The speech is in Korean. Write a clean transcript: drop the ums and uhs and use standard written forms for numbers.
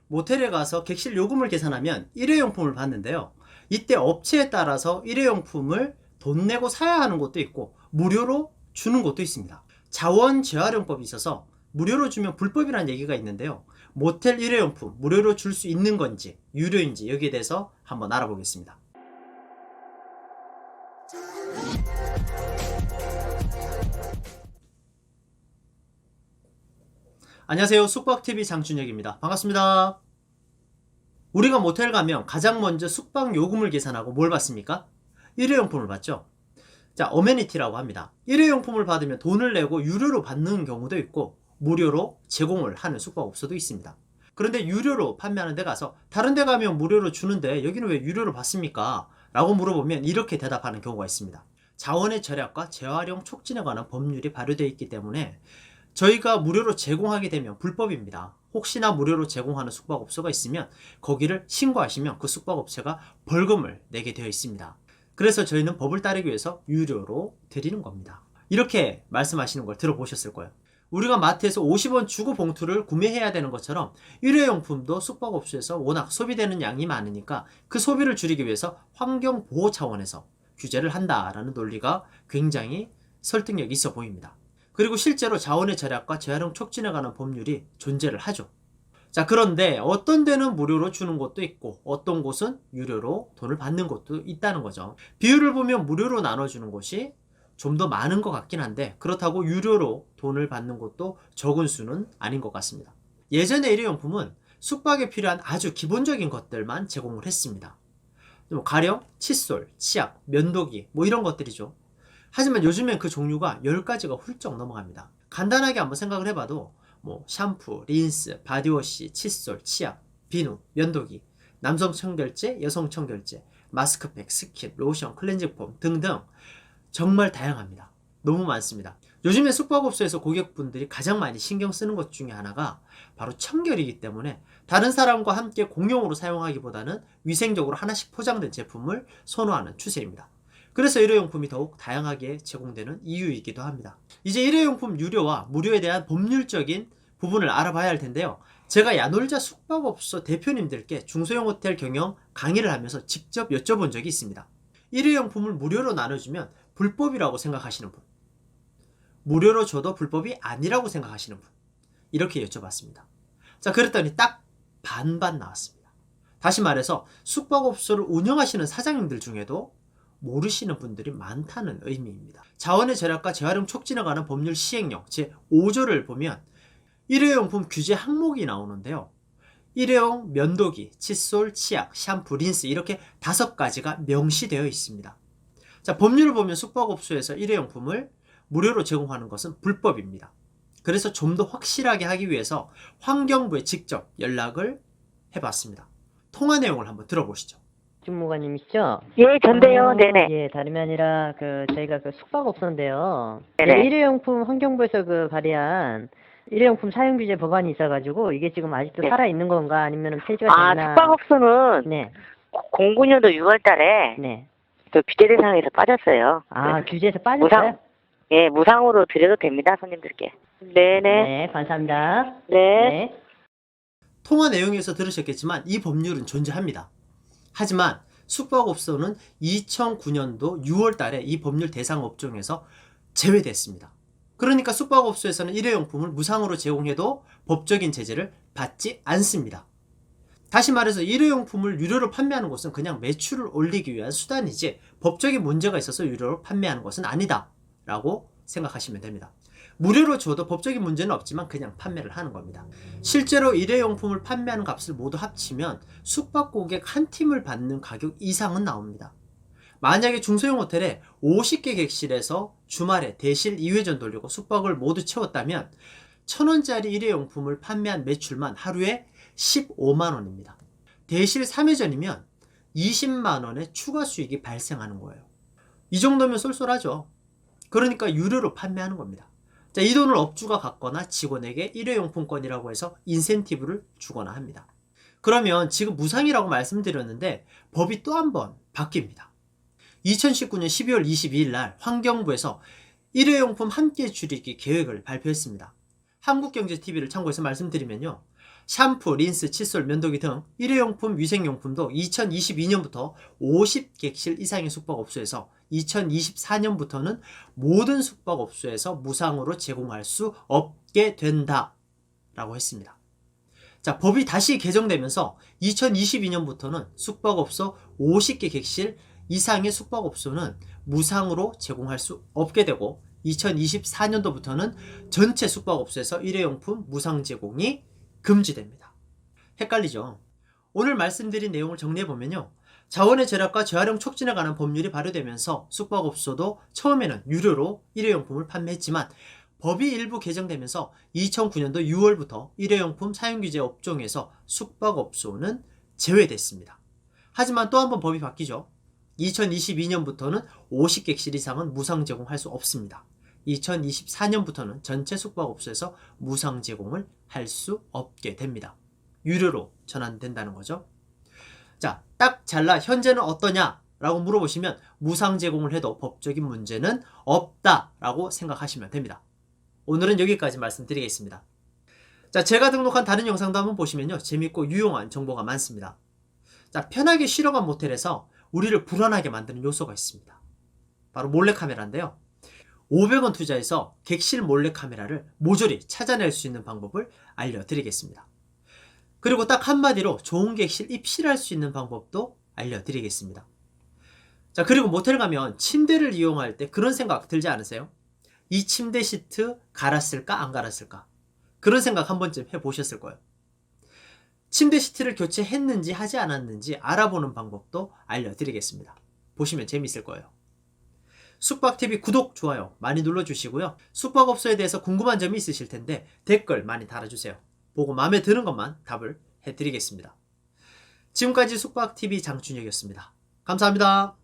모텔에 가서 객실 요금을 계산하면 일회용품을 받는데요. 이때 업체에 따라서 일회용품을 돈 내고 사야 하는 곳도 있고 무료로 주는 곳도 있습니다. 자원 재활용법이 있어서 무료로 주면 불법이라는 얘기가 있는데요. 모텔 일회용품 무료로 줄 수 있는 건지 유료인지 여기에 대해서 한번 알아보겠습니다. 안녕하세요. 숙박TV 장준혁입니다. 반갑습니다. 우리가 모텔 가면 가장 먼저 숙박 요금을 계산하고 뭘 받습니까? 일회용품을 받죠. 자, 어메니티라고 합니다. 일회용품을 받으면 돈을 내고 유료로 받는 경우도 있고 무료로 제공을 하는 숙박업소도 있습니다. 그런데 유료로 판매하는 데 가서 다른 데 가면 무료로 주는데 여기는 왜 유료로 받습니까? 라고 물어보면 이렇게 대답하는 경우가 있습니다. 자원의 절약과 재활용 촉진에 관한 법률이 발효되어 있기 때문에 저희가 무료로 제공하게 되면 불법입니다. 혹시나 무료로 제공하는 숙박업소가 있으면 거기를 신고하시면 그 숙박업체가 벌금을 내게 되어 있습니다. 그래서 저희는 법을 따르기 위해서 유료로 드리는 겁니다. 이렇게 말씀하시는 걸 들어보셨을 거예요. 우리가 마트에서 50원 주고 봉투를 구매해야 되는 것처럼 일회용품도 숙박업소에서 워낙 소비되는 양이 많으니까 그 소비를 줄이기 위해서 환경보호 차원에서 규제를 한다라는 논리가 굉장히 설득력이 있어 보입니다. 그리고 실제로 자원의 절약과 재활용 촉진에 관한 법률이 존재를 하죠. 자, 그런데 어떤 데는 무료로 주는 곳도 있고 어떤 곳은 유료로 돈을 받는 곳도 있다는 거죠. 비율을 보면 무료로 나눠주는 곳이 좀 더 많은 것 같긴 한데 그렇다고 유료로 돈을 받는 곳도 적은 수는 아닌 것 같습니다. 예전에 일회용품은 숙박에 필요한 아주 기본적인 것들만 제공을 했습니다. 가령 칫솔, 치약, 면도기 이런 것들이죠. 하지만 요즘엔 그 종류가 10가지가 훌쩍 넘어갑니다. 간단하게 한번 생각을 해봐도 샴푸, 린스, 바디워시, 칫솔, 치약, 비누, 면도기, 남성 청결제, 여성 청결제, 마스크팩, 스킨, 로션, 클렌징폼 등등 정말 다양합니다. 너무 많습니다. 요즘에 숙박업소에서 고객분들이 가장 많이 신경 쓰는 것 중에 하나가 바로 청결이기 때문에 다른 사람과 함께 공용으로 사용하기보다는 위생적으로 하나씩 포장된 제품을 선호하는 추세입니다. 그래서 일회용품이 더욱 다양하게 제공되는 이유이기도 합니다. 이제 일회용품 유료와 무료에 대한 법률적인 부분을 알아봐야 할 텐데요. 제가 야놀자 숙박업소 대표님들께 중소형 호텔 경영 강의를 하면서 직접 여쭤본 적이 있습니다. 일회용품을 무료로 나눠주면 불법이라고 생각하시는 분, 무료로 줘도 불법이 아니라고 생각하시는 분, 이렇게 여쭤봤습니다. 자, 그랬더니 딱 반반 나왔습니다. 다시 말해서 숙박업소를 운영하시는 사장님들 중에도 모르시는 분들이 많다는 의미입니다. 자원의 절약과 재활용 촉진에 관한 법률 시행령 제5조를 보면 일회용품 규제 항목이 나오는데요. 일회용 면도기, 칫솔, 치약, 샴푸, 린스 이렇게 5가지가 명시되어 있습니다. 자, 법률을 보면 숙박업소에서 일회용품을 무료로 제공하는 것은 불법입니다. 그래서 좀 더 확실하게 하기 위해서 환경부에 직접 연락을 해봤습니다. 통화 내용을 한번 들어보시죠. 주무관님이시죠? 예, 전데요. 네네. 예, 다름이 아니라 저희가 숙박업소인데요. 네네. 일회용품 환경부에서 발의한 일회용품 사용 규제 법안이 있어가지고 이게 지금 아직도 네. 살아 있는 건가 아니면 폐지가 됐나? 숙박업소는 네, 09년도 6월 달에 네. 그 규제 대상에서 빠졌어요. 아, 규제에서 빠졌어요? 무상으로 드려도 됩니다, 손님들께. 네네. 네, 감사합니다. 네. 네. 통화 내용에서 들으셨겠지만 이 법률은 존재합니다. 하지만 숙박업소는 2009년도 6월 달에 이 법률 대상 업종에서 제외됐습니다. 그러니까 숙박업소에서는 일회용품을 무상으로 제공해도 법적인 제재를 받지 않습니다. 다시 말해서 일회용품을 유료로 판매하는 것은 그냥 매출을 올리기 위한 수단이지 법적인 문제가 있어서 유료로 판매하는 것은 아니다 라고 생각하시면 됩니다. 무료로 줘도 법적인 문제는 없지만 그냥 판매를 하는 겁니다. 실제로 일회용품을 판매하는 값을 모두 합치면 숙박고객 한 팀을 받는 가격 이상은 나옵니다. 만약에 중소형 호텔에 50개 객실에서 주말에 대실 2회전 돌리고 숙박을 모두 채웠다면 1,000원짜리 일회용품을 판매한 매출만 하루에 15만원입니다. 대실 3회전이면 20만원의 추가 수익이 발생하는 거예요. 이 정도면 쏠쏠하죠. 그러니까 유료로 판매하는 겁니다. 자, 이 돈을 업주가 갖거나 직원에게 일회용품권이라고 해서 인센티브를 주거나 합니다. 그러면 지금 무상이라고 말씀드렸는데 법이 또 한 번 바뀝니다. 2019년 12월 22일 날 환경부에서 일회용품 함께 줄이기 계획을 발표했습니다. 한국경제TV를 참고해서 말씀드리면요. 샴푸, 린스, 칫솔, 면도기 등 일회용품, 위생용품도 2022년부터 50객실 이상의 숙박업소에서 2024년부터는 모든 숙박업소에서 무상으로 제공할 수 없게 된다라고 했습니다. 자, 법이 다시 개정되면서 2022년부터는 숙박업소 50개 객실 이상의 숙박업소는 무상으로 제공할 수 없게 되고 2024년도부터는 전체 숙박업소에서 일회용품 무상 제공이 금지됩니다. 헷갈리죠? 오늘 말씀드린 내용을 정리해보면요. 자원의 절약과 재활용 촉진에 관한 법률이 발효되면서 숙박업소도 처음에는 유료로 일회용품을 판매했지만 법이 일부 개정되면서 2009년도 6월부터 일회용품 사용규제 업종에서 숙박업소는 제외됐습니다. 하지만 또 한 번 법이 바뀌죠. 2022년부터는 50객실 이상은 무상 제공할 수 없습니다. 2024년부터는 전체 숙박업소에서 무상 제공을 할 수 없게 됩니다. 유료로 전환된다는 거죠. 자, 딱 잘라 현재는 어떠냐? 라고 물어보시면 무상 제공을 해도 법적인 문제는 없다라고 생각하시면 됩니다. 오늘은 여기까지 말씀드리겠습니다. 자, 제가 등록한 다른 영상도 한번 보시면요. 재밌고 유용한 정보가 많습니다. 자, 편하게 쉬러간 모텔에서 우리를 불안하게 만드는 요소가 있습니다. 바로 몰래카메라인데요. 500원 투자해서 객실 몰래카메라를 모조리 찾아낼 수 있는 방법을 알려드리겠습니다. 그리고 딱 한마디로 좋은 객실 입실할 수 있는 방법도 알려드리겠습니다. 자, 그리고 모텔 가면 침대를 이용할 때 그런 생각 들지 않으세요? 이 침대 시트 갈았을까 안 갈았을까? 그런 생각 한 번쯤 해보셨을 거예요. 침대 시트를 교체했는지 하지 않았는지 알아보는 방법도 알려드리겠습니다. 보시면 재밌을 거예요. 숙박TV 구독, 좋아요 많이 눌러주시고요. 숙박업소에 대해서 궁금한 점이 있으실 텐데 댓글 많이 달아주세요. 보고 마음에 드는 것만 답을 해드리겠습니다. 지금까지 숙박TV 장준혁이었습니다. 감사합니다.